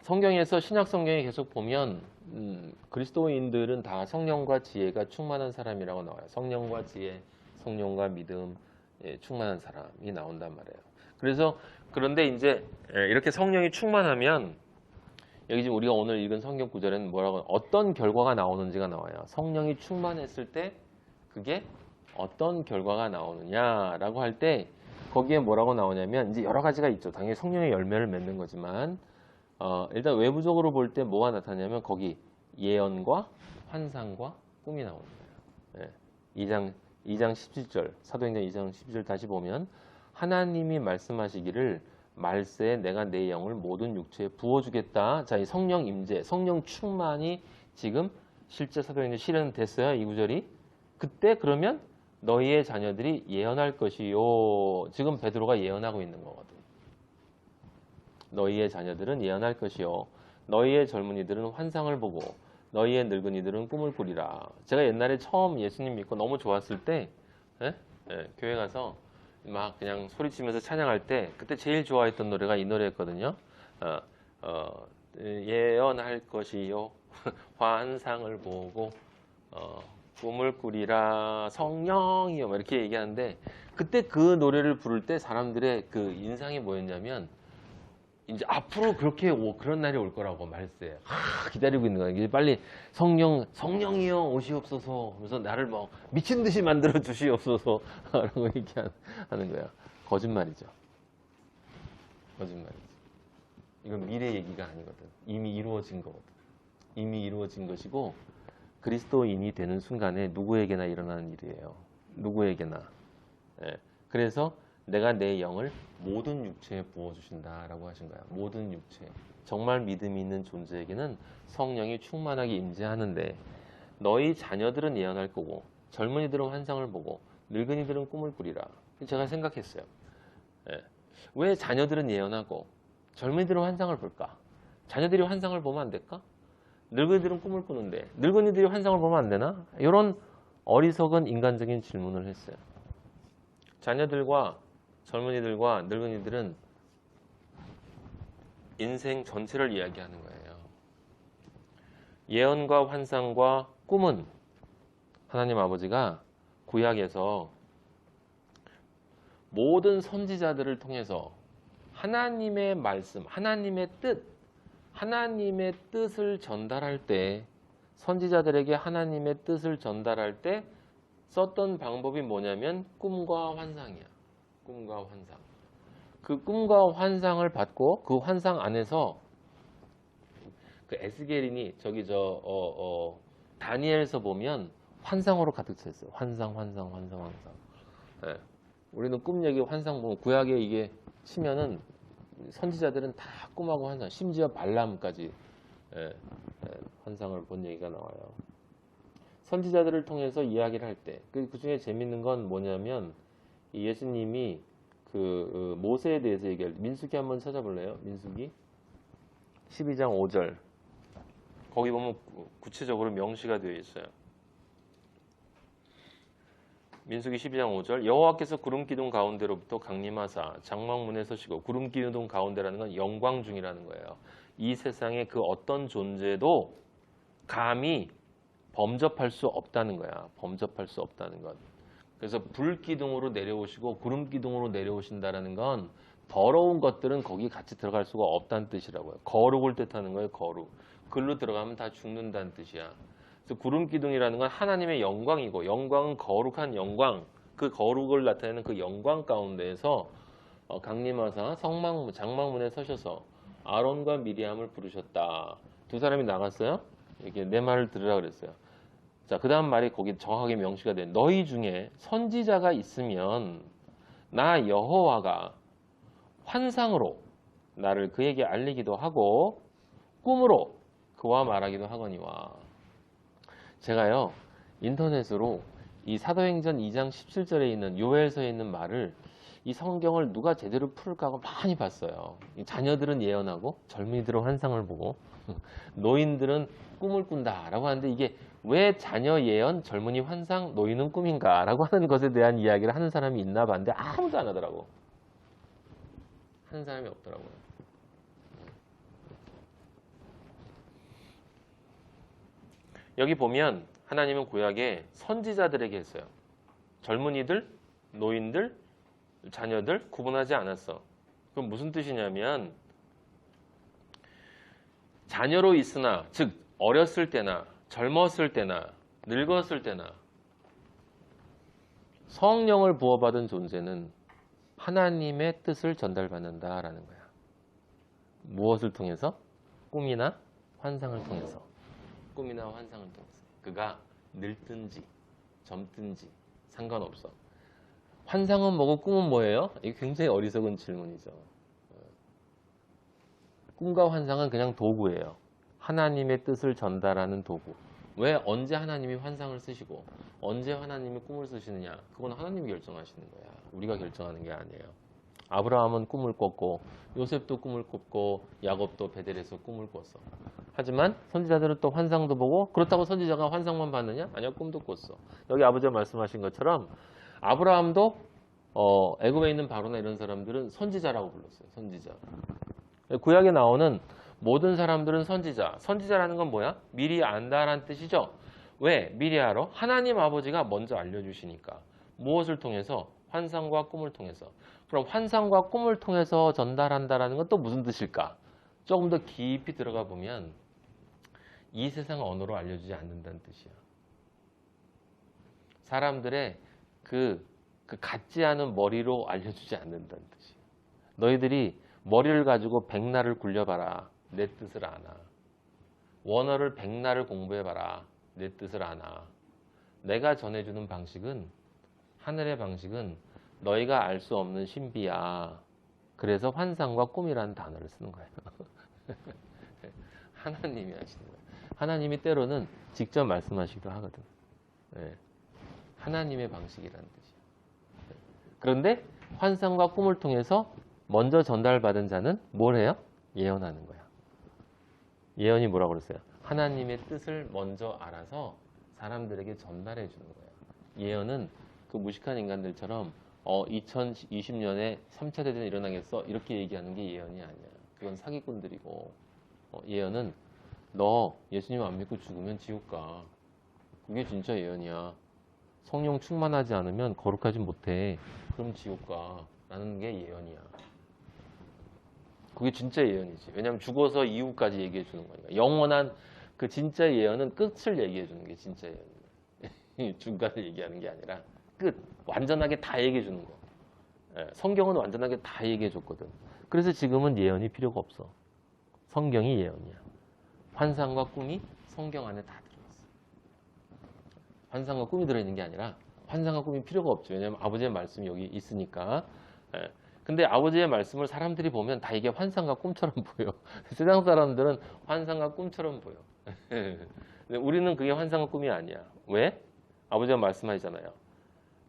성경에서 신약 성경에 계속 보면 그리스도인들은 다 성령과 지혜가 충만한 사람이라고 나와요. 성령과 지혜, 성령과 믿음 충만한 사람이 나온단 말이에요. 그래서 그런데 이제 이렇게 성령이 충만하면 여기 지금 우리가 오늘 읽은 성경 구절에는 뭐라고 어떤 결과가 나오는지가 나와요. 성령이 충만했을 때 그게 어떤 결과가 나오느냐라고 할 때 거기에 뭐라고 나오냐면 이제 여러 가지가 있죠. 당연히 성령의 열매를 맺는 거지만 일단 외부적으로 볼 때 뭐가 나타나냐면 거기 예언과 환상과 꿈이 나오는 거예요. 2장 17절 사도행전 2장 17절 다시 보면 하나님이 말씀하시기를 말세에 내가 내 영을 모든 육체에 부어주겠다. 자, 이 성령 임재, 성령 충만이 지금 실제 사도행전 실현됐어요. 이 구절이. 그때 그러면 너희의 자녀들이 예언할 것이요. 지금 베드로가 예언하고 있는 거거든. 너희의 자녀들은 예언할 것이요. 너희의 젊은이들은 환상을 보고 너희의 늙은이들은 꿈을 꾸리라. 제가 옛날에 처음 예수님 믿고 너무 좋았을 때 교회 가서 막 그냥 소리치면서 찬양할 때 그때 제일 좋아했던 노래가 이 노래였거든요. 예언할 것이요. 환상을 보고 꿈을 꾸리라 성령이요. 이렇게 얘기하는데 그때 그 노래를 부를 때 사람들의 그 인상이 뭐였냐면 이제 앞으로 그렇게 그런 날이 올 거라고 말세. 기다리고 있는 거야. 이제 빨리 성령이요 오시옵소서. 그래서 나를 뭐 미친 듯이 만들어 주시옵소서. 라고 얘기하는 거야. 거짓말이죠. 거짓말이지. 이건 미래 얘기가 아니거든. 이미 이루어진 거거든. 이미 이루어진 것이고 그리스도인이 되는 순간에 누구에게나 일어나는 일이에요. 누구에게나. 그래서 내가 내 영을 모든 육체에 부어주신다라고 하신 거야. 모든 육체. 정말 믿음이 있는 존재에게는 성령이 충만하게 임재하는데 너희 자녀들은 예언할 거고 젊은이들은 환상을 보고 늙은이들은 꿈을 꾸리라. 제가 생각했어요. 왜 자녀들은 예언하고 젊은이들은 환상을 볼까? 자녀들이 환상을 보면 안 될까? 늙은이들은 꿈을 꾸는데 늙은이들이 환상을 보면 안 되나? 이런 어리석은 인간적인 질문을 했어요. 자녀들과 젊은이들과 늙은이들은 인생 전체를 이야기하는 거예요. 예언과 환상과 꿈은 하나님 아버지가 구약에서 모든 선지자들을 통해서 하나님의 말씀, 하나님의 뜻을 전달할 때 선지자들에게 하나님의 뜻을 전달할 때 썼던 방법이 뭐냐면 꿈과 환상이야. 꿈과 환상. 그 꿈과 환상을 받고 그 환상 안에서 그 에스겔인이 저기 다니엘서 보면 환상으로 가득 차 있어요. 환상. 우리는 꿈 얘기 환상 보면 구약에 이게 치면은 선지자들은 다 꿈하고 환상, 심지어 발람까지 환상을 본 얘기가 나와요. 선지자들을 통해서 이야기를 할 때 그 중에 재밌는 건 뭐냐면 예수님이 그 모세에 대해서 얘기할 때 민수기 한번 찾아볼래요? 민수기 12장 5절 거기 보면 구체적으로 명시가 되어 있어요. 민수기 12장 5절 여호와께서 구름기둥 가운데로부터 강림하사 장막문에 서시고 구름기둥 가운데라는 건 영광 중이라는 거예요. 이 세상의 그 어떤 존재도 감히 범접할 수 없다는 거야. 범접할 수 없다는 것. 그래서 불기둥으로 내려오시고 구름기둥으로 내려오신다라는 건 더러운 것들은 거기 같이 들어갈 수가 없다는 뜻이라고요. 거룩을 뜻하는 거예요. 거룩. 글로 들어가면 다 죽는다는 뜻이야. 그래서 구름기둥이라는 건 하나님의 영광이고 영광은 거룩한 영광. 그 거룩을 나타내는 그 영광 가운데에서 강림하사 장막문에 서셔서 아론과 미리암을 부르셨다. 두 사람이 나갔어요. 이렇게 내 말을 들으라 그랬어요. 자, 그 다음 말이 거기 정확하게 명시가 돼. 너희 중에 선지자가 있으면 나 여호와가 환상으로 나를 그에게 알리기도 하고 꿈으로 그와 말하기도 하거니와. 제가요 인터넷으로 이 사도행전 2장 17절에 있는 요엘서에 있는 말을 이 성경을 누가 제대로 풀을까 하고 많이 봤어요. 자녀들은 예언하고 젊은이들은 환상을 보고 노인들은 꿈을 꾼다 라고 하는데 이게 왜 자녀 예언, 젊은이 환상, 노인은 꿈인가 라고 하는 것에 대한 이야기를 하는 사람이 있나 봤는데 아무도 안 하더라고. 하는 사람이 없더라고요. 여기 보면 하나님은 구약에 선지자들에게 했어요. 젊은이들, 노인들, 자녀들 구분하지 않았어. 그럼 무슨 뜻이냐면 자녀로 있으나, 즉 어렸을 때나 젊었을 때나 늙었을 때나 성령을 부어받은 존재는 하나님의 뜻을 전달받는다라는 거야. 무엇을 통해서? 꿈이나 환상을 통해서. 꿈이나 환상을 통해서. 그가 늙든지 젊든지 상관없어. 환상은 뭐고 꿈은 뭐예요? 이게 굉장히 어리석은 질문이죠. 꿈과 환상은 그냥 도구예요. 하나님의 뜻을 전달하는 도구. 왜 언제 하나님이 환상을 쓰시고 언제 하나님이 꿈을 쓰시느냐? 그건 하나님이 결정하시는 거야. 우리가 결정하는 게 아니에요. 아브라함은 꿈을 꿨고 요셉도 꿈을 꿨고 야곱도 베델에서 꿈을 꿨어. 하지만 선지자들은 또 환상도 보고 그렇다고 선지자가 환상만 봤느냐? 아니요, 꿈도 꿨어. 여기 아버지가 말씀하신 것처럼 아브라함도 애굽에 있는 바로나 이런 사람들은 선지자라고 불렀어요. 선지자. 구약에 나오는 모든 사람들은 선지자. 선지자라는 건 뭐야? 미리 안다라는 뜻이죠. 왜? 미리 알아? 하나님 아버지가 먼저 알려주시니까. 무엇을 통해서? 환상과 꿈을 통해서. 그럼 환상과 꿈을 통해서 전달한다라는 건 또 무슨 뜻일까? 조금 더 깊이 들어가 보면 이 세상 언어로 알려주지 않는다는 뜻이야. 사람들의 그 같지 않은 머리로 알려주지 않는다는 뜻이야. 너희들이 머리를 가지고 백날을 굴려봐라. 내 뜻을 아나. 원어를 백날을 공부해봐라. 내 뜻을 아나. 내가 전해주는 방식은, 하늘의 방식은 너희가 알 수 없는 신비야. 그래서 환상과 꿈이라는 단어를 쓰는 거예요. 하나님이 하시는 거예요. 하나님이 때로는 직접 말씀하시기도 하거든. 네. 하나님의 방식이라는 뜻이에요. 그런데 환상과 꿈을 통해서 먼저 전달받은 자는 뭘 해요? 예언하는 거야. 예언이 뭐라고 그랬어요? 하나님의 뜻을 먼저 알아서 사람들에게 전달해 주는 거야. 예언은 그 무식한 인간들처럼 2020년에 3차 대전이 일어나겠어? 이렇게 얘기하는 게 예언이 아니야. 그건 사기꾼들이고, 예언은 너 예수님 안 믿고 죽으면 지옥 가. 그게 진짜 예언이야. 성령 충만하지 않으면 거룩하지 못해. 그럼 지옥 가. 라는 게 예언이야. 그게 진짜 예언이지. 왜냐하면 죽어서 이후까지 얘기해 주는 거니까. 영원한 그 진짜 예언은 끝을 얘기해 주는 게 진짜 예언이야. 중간을 얘기하는 게 아니라 끝. 완전하게 다 얘기해 주는 거. 성경은 완전하게 다 얘기해 줬거든. 그래서 지금은 예언이 필요가 없어. 성경이 예언이야. 환상과 꿈이 성경 안에 다 들어있어. 환상과 꿈이 들어있는 게 아니라 환상과 꿈이 필요가 없죠. 왜냐하면 아버지의 말씀이 여기 있으니까. 근데 아버지의 말씀을 사람들이 보면 다 이게 환상과 꿈처럼 보여. 세상 사람들은 환상과 꿈처럼 보여. 근데 우리는 그게 환상과 꿈이 아니야. 왜? 아버지가 말씀하시잖아요.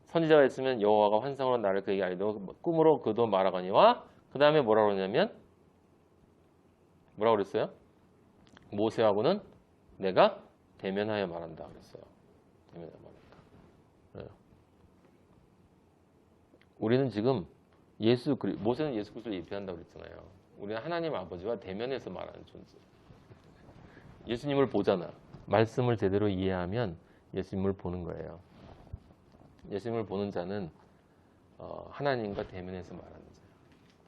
선지자가 있으면 여호와가 환상으로 나를 그에게 알리고 꿈으로 그도 말하거니와 그 다음에 뭐라고 그러냐면 뭐라고 그랬어요? 모세하고는 내가 대면하여 말한다 그랬어요. 대면하여 말한다. 네. 우리는 지금 모세는 예수 그리스도를 예표한다고 그랬잖아요. 우리는 하나님 아버지와 대면해서 말하는 존재. 예수님을 보잖아. 말씀을 제대로 이해하면 예수님을 보는 거예요. 예수님을 보는 자는 하나님과 대면해서 말하는 자예요.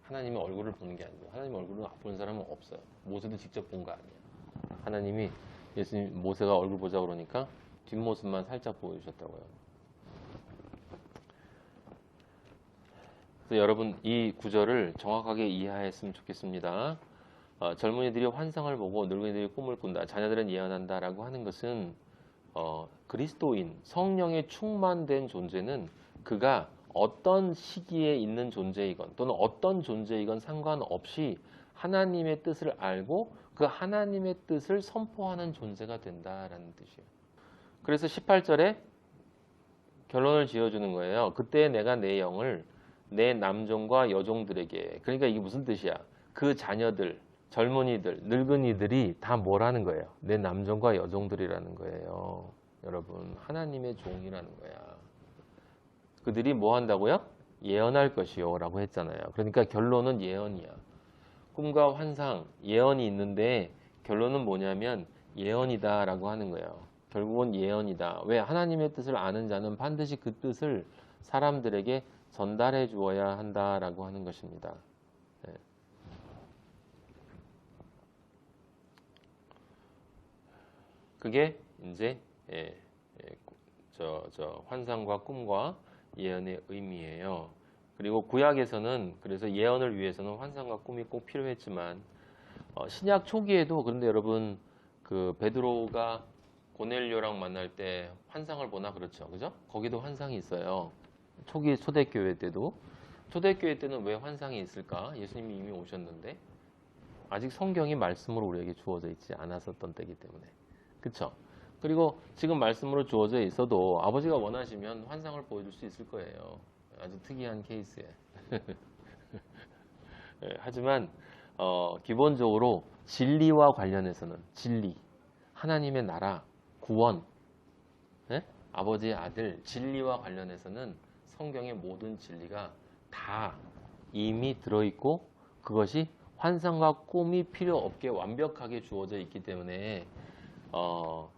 하나님의 얼굴을 보는 게 아니고 하나님의 얼굴을 보는 사람은 없어요. 모세도 직접 본 거 아니에요. 하나님이 모세가 얼굴 보자고 그러니까 뒷모습만 살짝 보여주셨다고요. 그래서 여러분 이 구절을 정확하게 이해했으면 좋겠습니다. 젊은이들이 환상을 보고 늙은이들이 꿈을 꾼다. 자녀들은 예언한다라고 하는 것은 그리스도인, 성령에 충만된 존재는 그가 어떤 시기에 있는 존재이건 또는 어떤 존재이건 상관없이 하나님의 뜻을 알고 그 하나님의 뜻을 선포하는 존재가 된다라는 뜻이에요. 그래서 18절에 결론을 지어주는 거예요. 그때 내가 내 영을 내 남종과 여종들에게, 그러니까 이게 무슨 뜻이야? 그 자녀들, 젊은이들, 늙은이들이 다 뭐라는 거예요? 내 남종과 여종들이라는 거예요. 여러분, 하나님의 종이라는 거야. 그들이 뭐 한다고요? 예언할 것이요 라고 했잖아요. 그러니까 결론은 예언이야. 꿈과 환상, 예언이 있는데 결론은 뭐냐면 예언이다 라고 하는 거예요. 결국은 예언이다. 왜? 하나님의 뜻을 아는 자는 반드시 그 뜻을 사람들에게 전달해 주어야 한다라고 하는 것입니다. 예. 그게 이제 환상과 꿈과 예언의 의미예요. 그리고 구약에서는 그래서 예언을 위해서는 환상과 꿈이 꼭 필요했지만 신약 초기에도 그런데 여러분 그 베드로가 고넬료랑 만날 때 환상을 보나 그렇죠, 그죠? 거기도 환상이 있어요. 초기 초대교회 때도 초대교회 때는 왜 환상이 있을까? 예수님이 이미 오셨는데 아직 성경이 말씀으로 우리에게 주어져 있지 않았었던 때이기 때문에 그렇죠? 그리고 지금 말씀으로 주어져 있어도 아버지가 원하시면 환상을 보여줄 수 있을 거예요. 아주 특이한 케이스에. 하지만 기본적으로 진리와 관련해서는 진리, 하나님의 나라, 구원, 아버지의 아들, 진리와 관련해서는 성경의 모든 진리가 다 이미 들어있고 그것이 환상과 꿈이 필요 없게 완벽하게 주어져 있기 때문에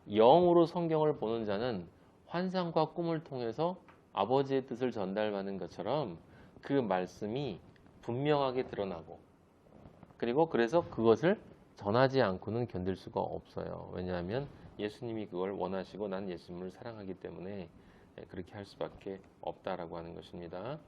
영으로 성경을 보는 자는 환상과 꿈을 통해서 아버지의 뜻을 전달받는 것처럼 그 말씀이 분명하게 드러나고 그리고 그래서 그것을 전하지 않고는 견딜 수가 없어요. 왜냐하면 예수님이 그걸 원하시고 난 예수님을 사랑하기 때문에 그렇게 할 수밖에 없다라고 하는 것입니다.